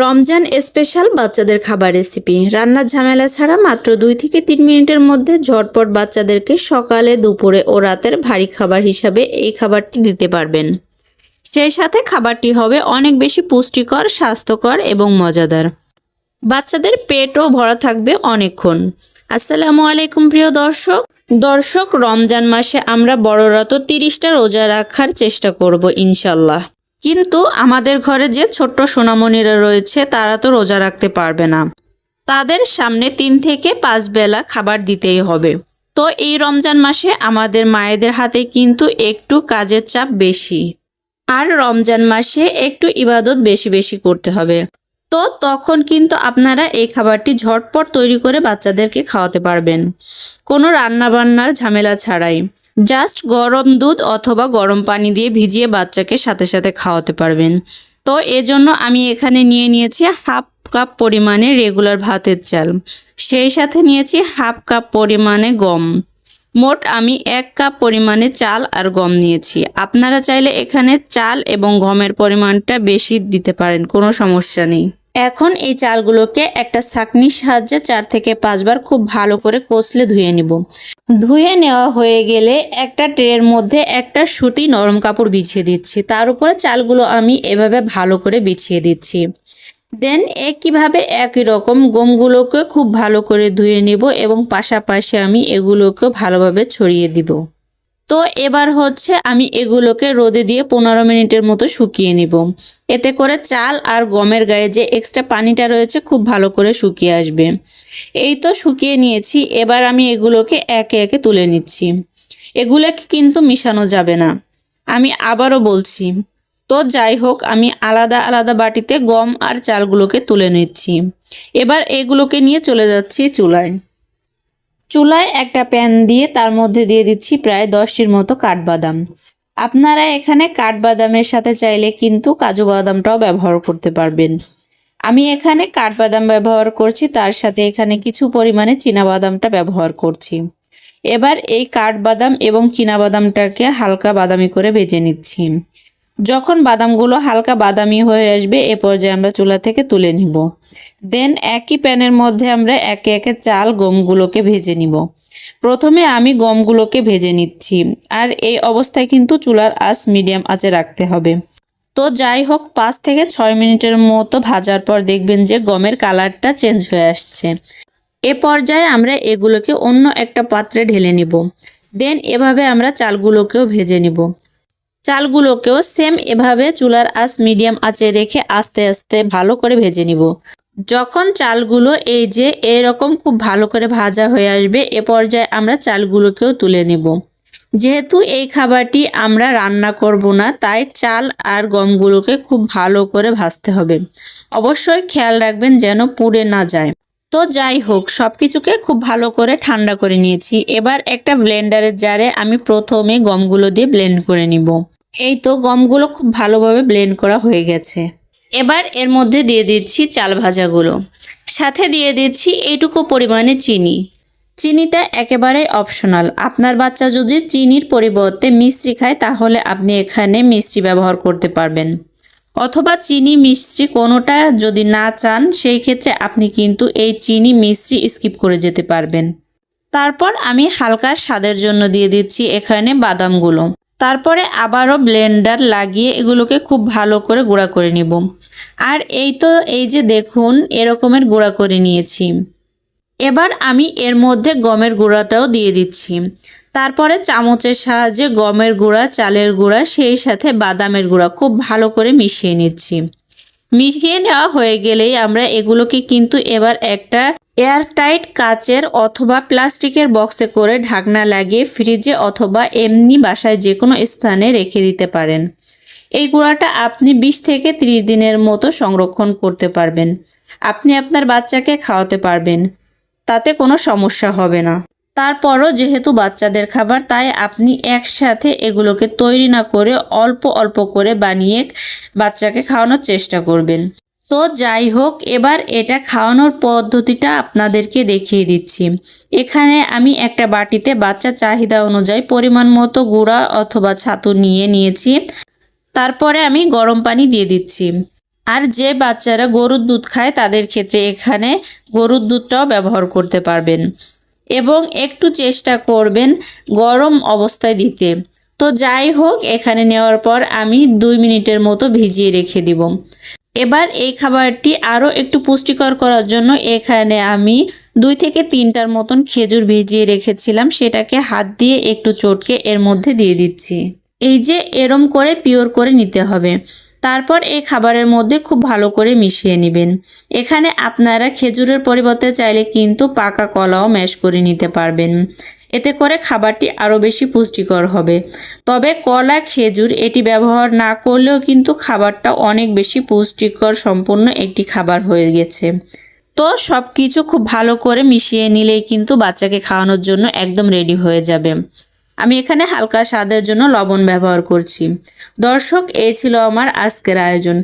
Ramzan special বাচ্চাদের খাবার recipe রান্নার ঝামেলা ছাড়া মাত্র 2 থেকে 3 মিনিটের মধ্যে ঝটপট বাচ্চাদেরকে সকালে, দুপুরে ও রাতের ভারী খাবার হিসাবে এই খাবারটি দিতে পারবেন। সেই সাথে খাবারটি হবে অনেক বেশি পুষ্টিকর, স্বাস্থ্যকর এবং মজাদার। বাচ্চাদের পেটও ভরা থাকবে অনেকক্ষণ। আসসালামু আলাইকুম প্রিয় দর্শক, রমজান মাসে আমরা বড়রা তো 30টা রোজা রাখার চেষ্টা করব ইনশাল্লাহ। কিন্তু আমাদের ঘরে যে ছোট্ট সোনামণিরা রয়েছে তারা তো রোজা রাখতে পারবে না। তাদের সামনে 3 থেকে 5 বেলা খাবার দিতেই হবে। তো এই রমজান মাসে আমাদের মায়েদের হাতে কিন্তু একটু কাজের চাপ বেশি, আর রমজান মাসে একটু ইবাদত বেশি বেশি করতে হবে। তো তখন কিন্তু আপনারা এই খাবারটি ঝটপট তৈরি করে বাচ্চাদেরকে খাওয়াতে পারবেন, কোনো রান্নাবান্নার ঝামেলা ছাড়াই। জাস্ট গরম দুধ অথবা গরম পানি দিয়ে ভিজিয়ে বাচ্চাকে সাথে সাথে খাওয়াতে পারবেন। তো এজন্য আমি এখানে নিয়েছি হাফ কাপ পরিমাণে রেগুলার ভাতের চাল, সেই সাথে নিয়েছি হাফ কাপ পরিমাণে গম। মোট আমি 1 কাপ পরিমাণে চাল আর গম নিয়েছি। আপনারা চাইলে এখানে চাল এবং গমের পরিমাণটা বেশি দিতে পারেন, কোনো সমস্যা নেই। এখন এই চালগুলোকে একটা ছাঁকনির সাহায্যে 4 থেকে 5 বার খুব ভালো করে কষলে ধুয়ে নিব। ধুয়ে নেওয়া হয়ে গেলে একটা ট্রের মধ্যে একটা সুতি নরম কাপড় বিছিয়ে দিচ্ছি, তার উপরে চালগুলো আমি এভাবে ভালো করে বিছিয়ে দিচ্ছি। দেন একই রকম গমগুলোকে খুব ভালো করে ধুয়ে নিব এবং পাশাপাশি আমি এগুলোকে ভালোভাবে ছড়িয়ে দিব। তো এবার আমি এগুলোকে রোদে দিয়ে 15 মিনিটের মতো শুকিয়ে নিব। এতে করে চাল আর গমের গায়ে যে এক্সট্রা পানিটা রয়েছে খুব ভালো করে শুকিয়ে আসবে। এই তো শুকিয়ে নিয়েছি। এবার আমি এগুলোকে একে একে তুলে নিচ্ছি। এগুলোকে কিন্তু মিশানো যাবে না, আমি আবারও বলছি। তো যাই হোক, আমি আলাদা আলাদা বাটিতে গম আর চালগুলোকে তুলে নিচ্ছি। এবার এগুলোকে নিয়ে চলে যাচ্ছি চুলায় একটা প্যান দিয়ে তার মধ্যে দিয়ে দিচ্ছি প্রায় 10টির মতো কাঠবাদাম। আপনারা এখানে কাঠবাদামের সাথে চাইলে কিন্তু কাজু বাদামটাও ব্যবহার করতে পারবেন। আমি এখানে কাঠবাদাম ব্যবহার করছি, তার সাথে এখানে কিছু পরিমাণে চীনাবাদামটা ব্যবহার করছি। এবার এই কাঠবাদাম এবং চীনাবাদামটাকে হালকা বাদামি করে ভেজে নিচ্ছি। যখন বাদামগুলো হালকা বাদামি হয়ে আসবে এ পর্যায়ে আমরা চুলা থেকে তুলে নিব। দেন একই প্যানের মধ্যে আমরা একে একে চাল গমগুলোকে ভেজে নিব। প্রথমে আমি গমগুলোকে ভেজে নিচ্ছি, আর এই অবস্থায় কিন্তু চুলার আঁচ মিডিয়াম আঁচে রাখতে হবে। তো যাই হোক, 5 থেকে 6 মিনিটের মতো ভাজার পর দেখবেন যে গমের কালারটা চেঞ্জ হয়ে আসছে। এ পর্যায়ে আমরা এগুলোকে অন্য একটা পাত্রে ঢেলে নিব। দেন এভাবে আমরা চালগুলোকেও ভেজে নিব। চালগুলোকেও সেম এভাবে চুলার আঁচ মিডিয়াম আঁচে রেখে আস্তে আস্তে ভালো করে ভেজে নিব। যখন চালগুলো এই যে এরকম খুব ভালো করে ভাজা হয়ে আসবে এ পর্যায়ে আমরা চালগুলোকেও তুলে নেব। যেহেতু এই খাবারটি আমরা রান্না করব না, তাই চাল আর গমগুলোকে খুব ভালো করে ভাজতে হবে। অবশ্যই খেয়াল রাখবেন যেন পুড়ে না যায়। তো যাই হোক, সবকিছুকে খুব ভালো করে ঠান্ডা করে নিয়েছি। এবার একটা ব্লেন্ডারের জারে আমি প্রথমে গমগুলো দিয়ে ব্লেন্ড করে নিব। এই তো গমগুলো খুব ভালোভাবে ব্লেন্ড করা হয়ে গেছে। এবার এর মধ্যে দিয়ে দিচ্ছি চাল ভাজাগুলো, সাথে দিয়ে দিচ্ছি এইটুকু পরিমাণে চিনি। চিনিটা একেবারে অপশনাল। আপনার বাচ্চা যদি চিনির পরিবর্তে মিশ্রি খায় তাহলে আপনি এখানে মিশ্রি ব্যবহার করতে পারবেন, অথবা চিনি মিশ্রি কোনোটা যদি না চান সেই ক্ষেত্রে আপনি কিন্তু এই চিনি মিশ্রি স্কিপ করে যেতে পারবেন। তারপর আমি হালকা স্বাদের জন্য দিয়ে দিচ্ছি এখানে বাদামগুলো। তারপরে আবারও ব্লেন্ডার লাগিয়ে এগুলোকে খুব ভালো করে গুঁড়া করে নিব। আর এই যে দেখুন এরকমের গুঁড়া করে নিয়েছি। এবার আমি এর মধ্যে গমের গুঁড়াটাও দিয়ে দিচ্ছি। তারপরে চামচের সাহায্যে গমের গুঁড়া, চালের গুঁড়া, সেই সাথে বাদামের গুঁড়া খুব ভালো করে মিশিয়ে নিচ্ছি। মিশিয়ে নেওয়া হয়ে গেলেই আমরা এগুলোকে কিন্তু এবার একটা এয়ারটাইট কাচের অথবা প্লাস্টিকের বক্সে করে ঢাকনা লাগিয়ে ফ্রিজে অথবা এমনি বাসায় যে কোনো স্থানে রেখে দিতে পারেন। এই গুঁড়াটা আপনি 20 থেকে 30 দিনের মতো সংরক্ষণ করতে পারবেন। আপনি আপনার বাচ্চাকে খাওয়াতে পারবেন, তাতে কোনো সমস্যা হবে না। তারপরও যেহেতু বাচ্চাদের খাবার, তাই আপনি একসাথে এগুলোকে তৈরি না করে অল্প অল্প করে বানিয়ে বাচ্চাকে খাওয়ানোর চেষ্টা করবেন। তো যাই হোক, এবার এটা খাওয়ানোর পদ্ধতিটা আপনাদেরকে দেখিয়ে দিচ্ছি। এখানে আমি একটা বাটিতে বাচ্চা চাহিদা অনুযায়ী পরিমাণ মতো গুঁড়া অথবা ছাতু নিয়েছি। তারপরে আমি গরম পানি দিয়ে দিচ্ছি। আর যে বাচ্চারা গরুর দুধ খায় তাদের ক্ষেত্রে এখানে গরুর দুধটাও ব্যবহার করতে পারবেন এবং একটু চেষ্টা করবেন গরম অবস্থায় দিতে। তো যাই হোক, এখানে নেওয়ার পর আমি 2 মিনিটের মতো ভিজিয়ে রেখে দিব। এবার এই খাবারটি আরও একটু পুষ্টিকর করার জন্য এখানে আমি 2 থেকে 3টার মতন খেজুর ভিজিয়ে রেখেছিলাম, সেটাকে হাত দিয়ে একটু চটকে এর মধ্যে দিয়ে দিচ্ছি। এই যে এরম করে পিওর করে নিতে হবে। তারপর এই খাবারের মধ্যে খুব ভালো করে মিশিয়ে নেবেন। এখানে আপনারা খেজুরের পরিবর্তে চাইলে কিন্তু পাকা কলাও ম্যাশ করে নিতে পারবেন। এতে করে খাবারটি আরও বেশি পুষ্টিকর হবে। তবে কলা খেজুর এটি ব্যবহার না করলেও কিন্তু খাবারটা অনেক বেশি পুষ্টিকর সম্পন্ন একটি খাবার হয়ে গেছে। তো সব কিছু খুব ভালো করে মিশিয়ে নিলেই কিন্তু বাচ্চাকে খাওয়ানোর জন্য একদম রেডি হয়ে যাবে। আমি এখানে হালকা স্বাদের জন্য লবণ ব্যবহার করছি। দর্শক, এই ছিল আমার আজকের আয়োজন।